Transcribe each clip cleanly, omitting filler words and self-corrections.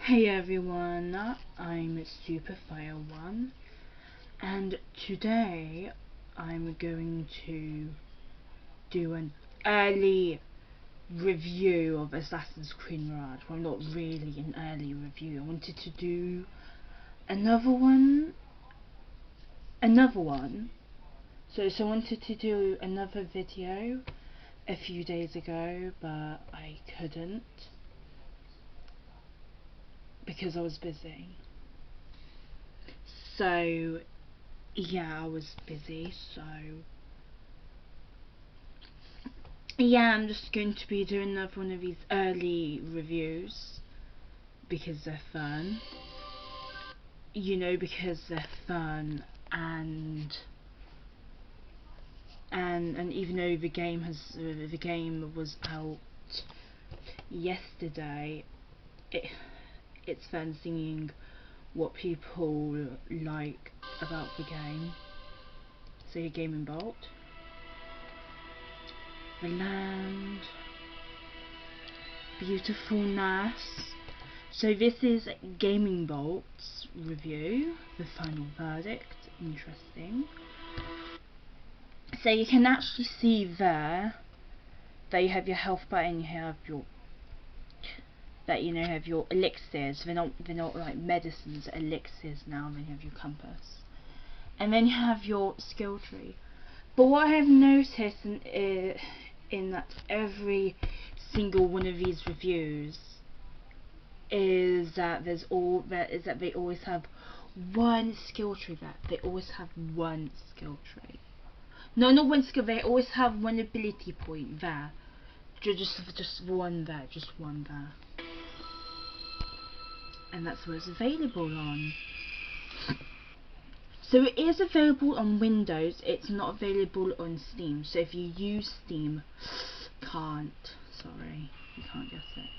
Hey everyone, I'm Superfire1 and today I'm going to do an early review of Assassin's Creed Mirage. Well, not really an early review. I wanted to do another one. So I wanted to do another video a few days ago, but I couldn't because I was busy. So yeah, I was busy, so yeah, I'm just going to be doing another one of these early reviews because they're fun. You know, because they're fun, and even though the game was out yesterday, it's fun seeing what people like about the game. So your GamingBolt, the land, beautifulness. So this is GamingBolt's review, the final verdict. Interesting. So you can actually see there that you have your health bar and you have your have your elixirs. They're not like medicines, elixirs now. And then you have your compass, and then you have your skill tree. But what I have noticed in that every single one of these reviews is that they always have one skill tree there. They always have one skill tree. No, not one skill. They always have one ability point there. Just one there. Just one there. And that's what it's available on. So it is available on Windows. It's not available on Steam. So if you use Steam, sorry, you can't get it.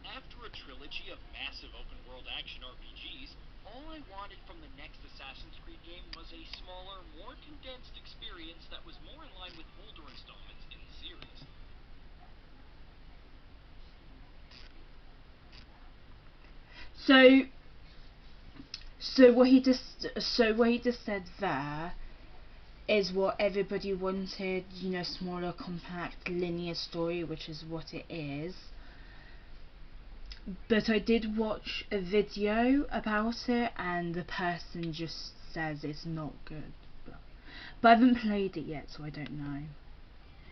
After a trilogy of massive open-world action RPGs, all I wanted from the next Assassin's Creed game was a smaller, more condensed experience that was more in line with older installments in the series. So what he just said there is what everybody wanted, you know, smaller, compact, linear story, which is what it is. But I did watch a video about it and the person just says it's not good. But I haven't played it yet, so I don't know.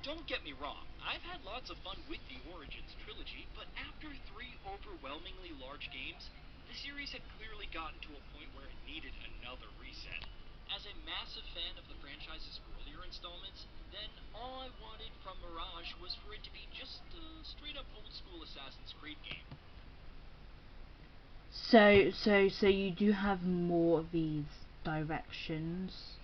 Don't get me wrong, I've had lots of fun with the Origins trilogy, but after 3 overwhelmingly large games, the series had clearly gotten to a point where it needed another reset. As a massive fan of the franchise's earlier installments, then all I wanted from Mirage was for it to be just a straight up old school Assassin's Creed game. So you do have more of these directions.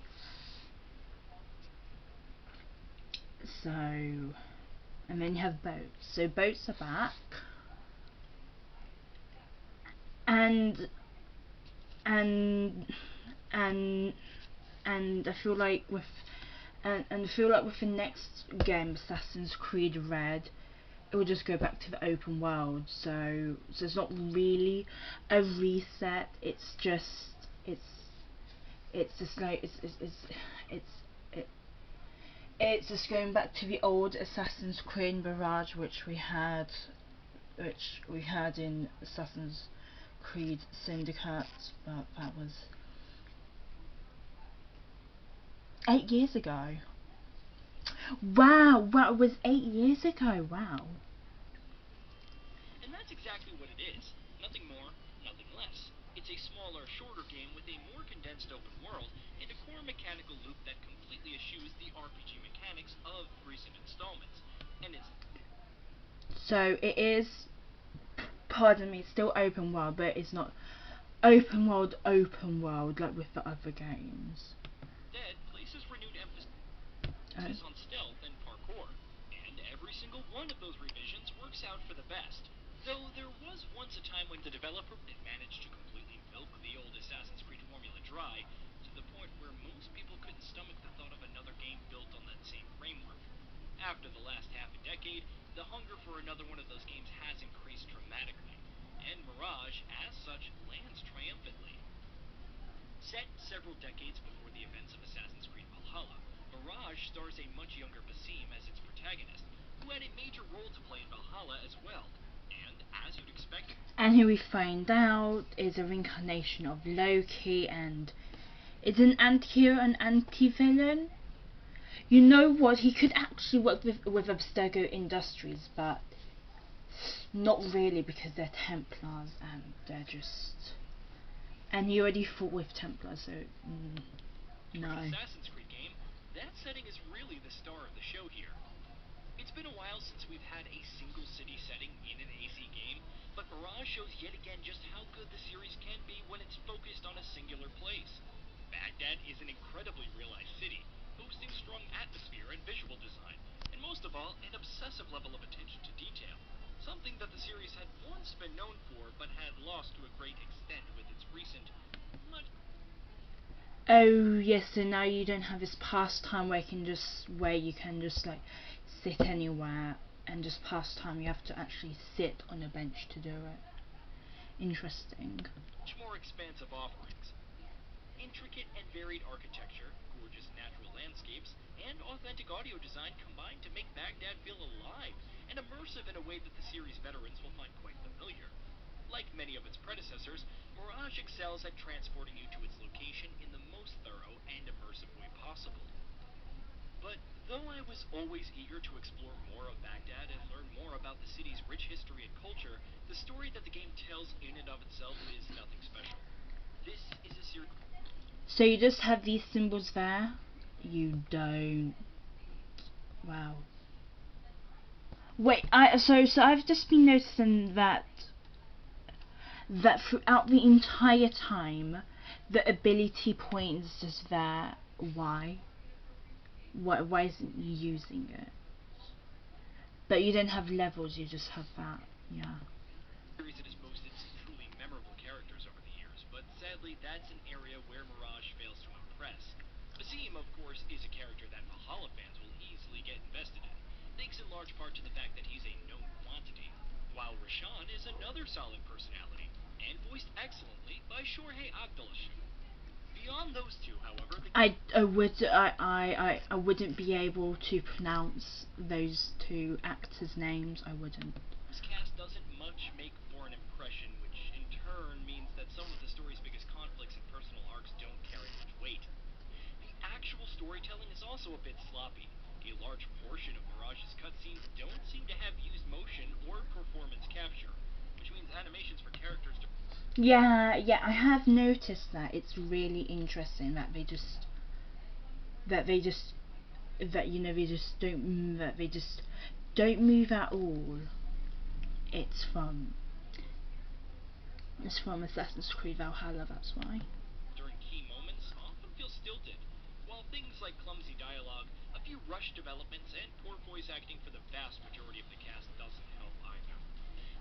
So, and then you have boats. So boats are back, and I feel like with the next game, Assassin's Creed Red, it will just go back to the open world. So it's not really a reset. It's just it's just going back to the old Assassin's Creed Mirage, which we had in Assassin's Creed Syndicate, but that was 8 years ago. Wow, it was 8 years ago. Wow. And that's exactly what it is. Nothing more, nothing less. It's a smaller, shorter game with a more condensed open world and a core mechanical loop that completely eschews the RPG mechanics of recent installments. And it's... So it is, pardon me, it's still open world, but it's not open world like with the other games. Instead, places renewed emphasis on stealth and parkour. And every single one of those revisions works out for the best. Though there was once a time when the developer had managed to completely milk the old Assassin's Creed formula dry, to the point where most people couldn't stomach the thought of another game built on that same framework. After the last half a decade, the hunger for another one of those games has increased dramatically, and Mirage, as such, lands triumphantly. Set several decades before the events of Assassin's Creed Valhalla, Mirage stars a much younger Basim as its protagonist, who had a major role to play in Valhalla as well, and, as you'd expect... And who we find out is a reincarnation of Loki, and is an anti-hero, an anti-villain. You know what, he could actually work with Abstergo Industries, but not really, because they're Templars and they're just... And he already fought with Templars, so no. For an Assassin's Creed game, that setting is really the star of the show here. It's been a while since we've had a single city setting in an AC game, but Mirage shows yet again just how good the series can be when it's focused on a singular place. Baghdad is an incredibly realized city, boasting strong atmosphere and visual design, and most of all, an obsessive level of attention to detail, something that the series had once been known for, but had lost to a great extent with its recent... Oh yes, so now you don't have this pastime where you can just like sit anywhere and just pass time. You have to actually sit on a bench to do it. Interesting. Much more expansive offerings. Intricate and varied architecture, gorgeous natural landscapes, and authentic audio design combine to make Baghdad feel alive and immersive in a way that the series veterans will find quite familiar. Like many of its predecessors, Mirage excels at transporting you to its location in the most thorough and immersive way possible. But though I was always eager to explore more of Baghdad and learn more about the city's rich history and culture, the story that the game tells in and of itself is nothing special. This is a series... So you just have these symbols there? You don't... Wow. Wait, so I've just been noticing that throughout the entire time, the ability point is just there. Why? Why isn't you using it? But you don't have levels, you just have that, yeah. Series that has boasted some truly memorable characters over the years, but sadly that's an area where Mirage fails to impress. Basim, of course, is a character that Valhalla fans will easily get invested in, thanks in large part to the fact that he's a known quantity, while Rashan is another solid personality, and voiced excellently by Shorhei Agdalashu. Beyond those two, however, I wouldn't be able to pronounce those two actors' names. I wouldn't. This cast doesn't much make for an impression, which in turn means that some of the story's biggest conflicts and personal arcs don't carry much weight. The actual storytelling is also a bit sloppy. A large portion of Mirage's cutscenes don't seem to have used motion or performance capture, which means animations for characters to... Yeah, I have noticed that. It's really interesting that they just don't move at all. It's from Assassin's Creed Valhalla, that's why. During key moments often feel stilted, while things like clumsy dialogue, a few rushed developments, and poor voice acting for the vast majority of the cast doesn't help either.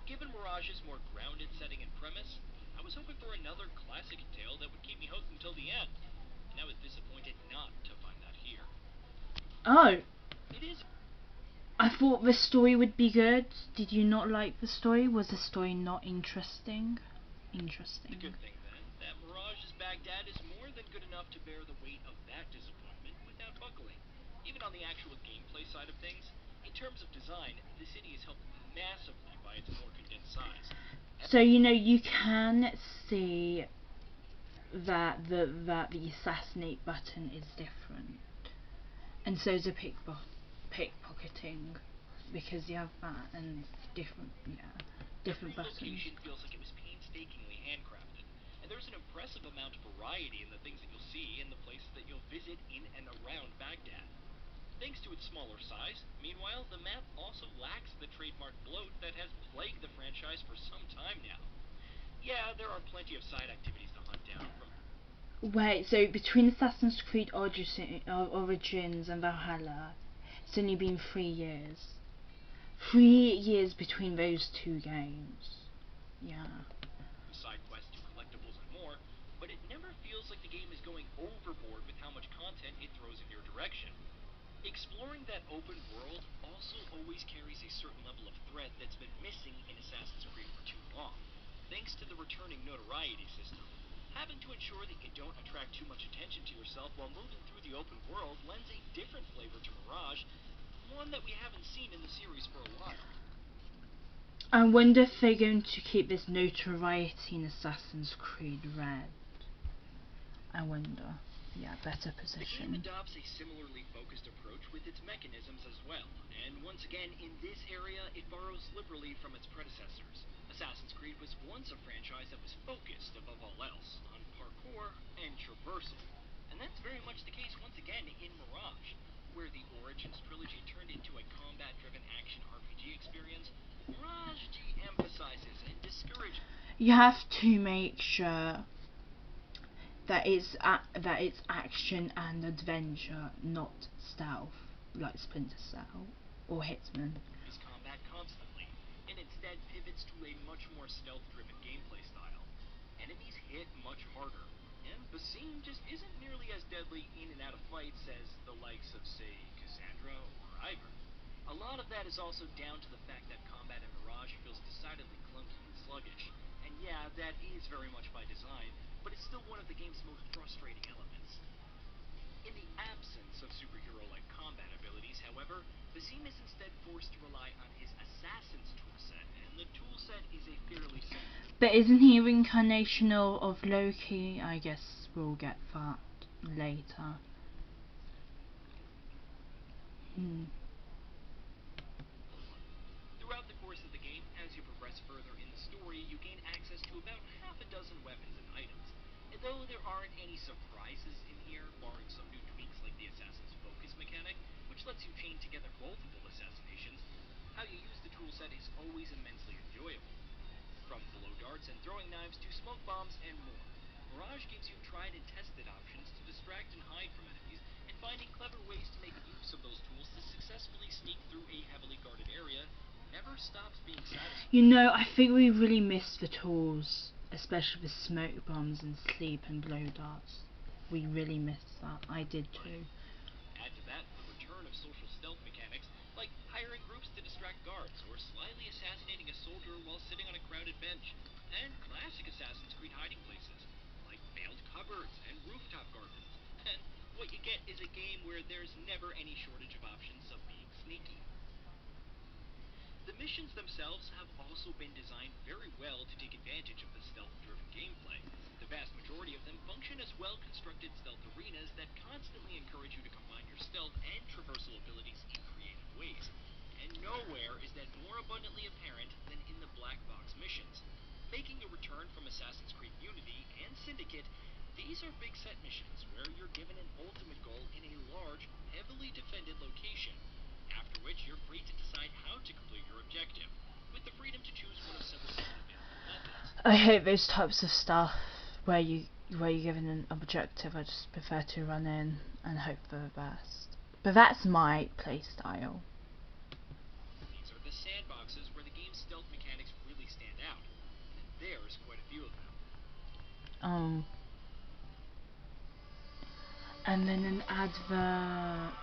Given Mirage's more grounded setting and premise, I was hoping for another classic tale that would keep me hooked until the end, and I was disappointed not to find that here. Oh! It is... I thought the story would be good. Did you not like the story? Was the story not interesting? Interesting. The good thing then, that Mirage's Baghdad is more than good enough to bear the weight of that disappointment without buckling. Even on the actual gameplay side of things, in terms of design, the city is helped massively by its more condensed size. So you can see that the assassinate button is different, and so is the pickpocketing, because you have that and different Every buttons. location feels like it was painstakingly handcrafted, and there's an impressive amount of variety in the things that you'll see and the places that you'll visit in and around Baghdad. Thanks to its smaller size, meanwhile, the map also lacks the trademark bloat that has plagued the franchise for some time now. Yeah, there are plenty of side activities to hunt down from... Wait, so between Assassin's Creed Origins and Valhalla, it's only been 3 years. 3 years between those two games. Yeah. Side quests to collectibles and more, but it never feels like the game is going overboard with how much content it throws in your direction. Exploring that open world also always carries a certain level of threat that's been missing in Assassin's Creed for too long, thanks to the returning notoriety system. Having to ensure that you don't attract too much attention to yourself while moving through the open world lends a different flavor to Mirage, one that we haven't seen in the series for a while. I wonder if they're going to keep this notoriety in Assassin's Creed Red. I wonder. Yeah, better position. The game adopts a similarly focused approach with its mechanisms as well, and once again, in this area, it borrows liberally from its predecessors. Assassin's Creed was once a franchise that was focused, above all else, on parkour and traversal. And that's very much the case once again in Mirage, where the Origins trilogy turned into a combat-driven action RPG experience. Mirage de-emphasizes and discourages. You have to make sure that it's action and adventure, not stealth, like Splinter Cell or Hitman. Combat constantly, and instead pivots to a much more stealth-driven gameplay style. Enemies hit much harder, and Basim just isn't nearly as deadly in and out of fights as the likes of, say, Cassandra or Ivor. A lot of that is also down to the fact that combat in Mirage feels decidedly clunky and sluggish. And yeah, that is very much by design, but it's still one of the game's most frustrating elements. In the absence of superhero-like combat abilities, however, Basim is instead forced to rely on his Assassin's toolset, and the toolset is a fairly simple. But isn't he reincarnation of Loki? I guess we'll get that later. Throughout the course of the game, as you progress further in the story, you gain access to about half a dozen weapons and items. And though there aren't any surprises in here, barring some new tweaks like the Assassin's Focus mechanic, which lets you chain together multiple assassinations, how you use the toolset is always immensely enjoyable. From blow darts and throwing knives to smoke bombs and more, Mirage gives you tried and tested options to distract and hide from enemies, and finding clever ways to make use of those tools to successfully sneak through a heavily guarded area never stops being satisfying. You know, I think we really miss the tools, especially with smoke bombs and sleep and blow darts. We really miss that. I did too. Add to that the return of social stealth mechanics, like hiring groups to distract guards or slyly assassinating a soldier while sitting on a crowded bench, and classic Assassin's Creed hiding places, like failed cupboards and rooftop gardens. And what you get is a game where there's never any shortage of options of being sneaky. The missions themselves have also been designed very well to take advantage of the stealth-driven gameplay. The vast majority of them function as well-constructed stealth arenas that constantly encourage you to combine your stealth and traversal abilities in creative ways. And nowhere is that more abundantly apparent than in the black box missions. Making a return from Assassin's Creed Unity and Syndicate, these are big set missions where you're given an ultimate goal in a large, heavily defended location, after which you're free to decide how to complete your objective, with the freedom to choose one of several available methods. I hate those types of stuff where you're given an objective. I just prefer to run in and hope for the best. But that's my play style. These are the sandboxes where the game's stealth mechanics really stand out, and there's quite a few of them. And then an advert.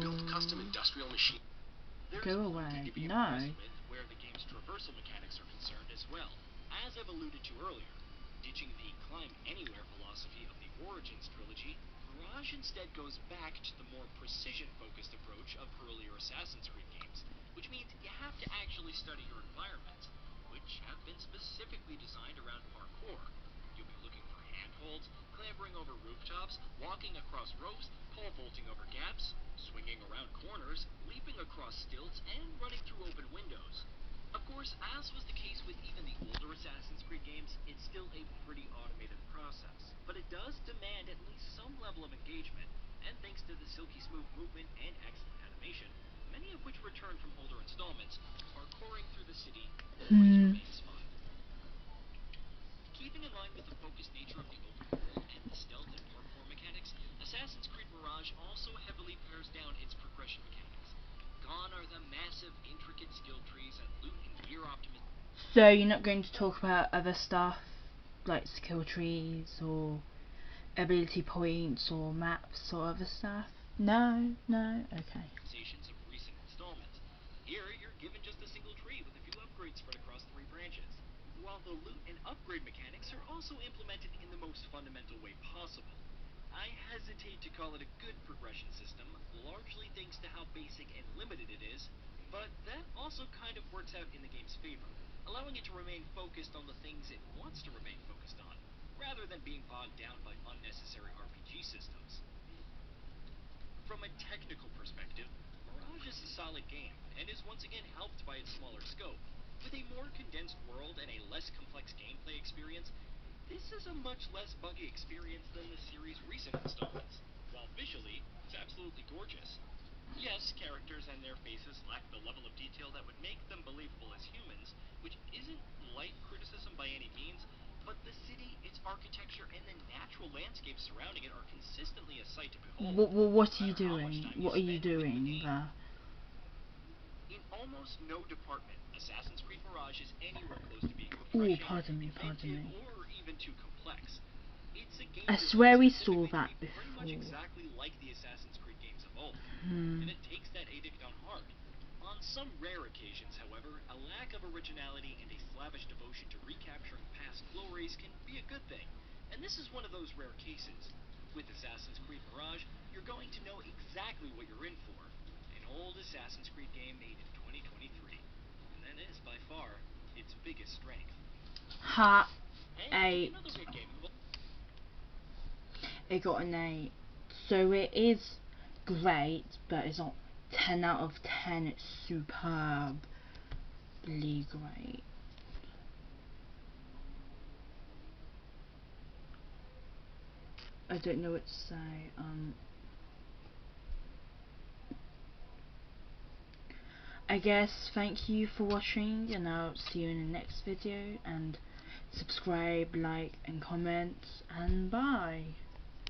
Build custom industrial machine. Go away. No. Where the game's traversal mechanics are concerned as well. As I've alluded to earlier, ditching the climb anywhere philosophy of the Origins trilogy, Mirage instead goes back to the more precision-focused approach of earlier Assassin's Creed games, which means you have to actually study your environments, which have been specifically designed around parkour. You'll be looking for handholds, clambering over rooftops, walking across ropes, pole vaulting over gaps, swinging around corners, leaping across stilts, and running through open windows. Of course, as was the case with even the older Assassin's Creed games, it's still a pretty automated process, but it does demand at least some level of engagement, and thanks to the silky smooth movement and excellent animation, many of which return from older installments, parkouring through the city always remains fun. Keeping in line with the focused nature of the open world and the stealth and parkour mechanics, Assassin's Creed Mirage also heavily pares down its progression mechanics. Gone are the massive, intricate skill trees and loot and gear optimization. So you're not going to talk about other stuff like skill trees or ability points or maps or other stuff? No, okay. Of recent installments. Here, you're given just a single tree with a few upgrades spread across 3 branches. While the loot and upgrade mechanics are also implemented in the most fundamental way possible. I hesitate to call it a good progression system, largely thanks to how basic and limited it is, but that also kind of works out in the game's favor, allowing it to remain focused on the things it wants to remain focused on, rather than being bogged down by unnecessary RPG systems. From a technical perspective, Mirage is a solid game, and is once again helped by its smaller scope. With a more condensed world and a less complex gameplay experience, this is a much less buggy experience than the series' recent installments. While visually, it's absolutely gorgeous. Yes, characters and their faces lack the level of detail that would make them believable as humans, which isn't light criticism by any means, but the city, its architecture, and the natural landscape surrounding it are consistently a sight to behold. What are you doing? What are you doing there? In almost no department, Assassin's Creed Mirage is anywhere close to being Oh, refreshing, pardon me. or even too complex. It's a game I swear we saw that pretty much before. exactly like the Assassin's Creed games of old, and it takes that edict on heart. On some rare occasions, however, a lack of originality and a slavish devotion to recapturing past glories can be a good thing, and this is one of those rare cases. With Assassin's Creed Mirage, you're going to know exactly what you're in for. An old Assassin's Creed game made in 2023, and that is by far its biggest strength. Ha! Hey, 8. It got an 8. So it is great, but it's not 10 out of 10. It's superbly great. I don't know what to say. I guess thank you for watching, and I'll see you in the next video, and subscribe, like and comment, and bye.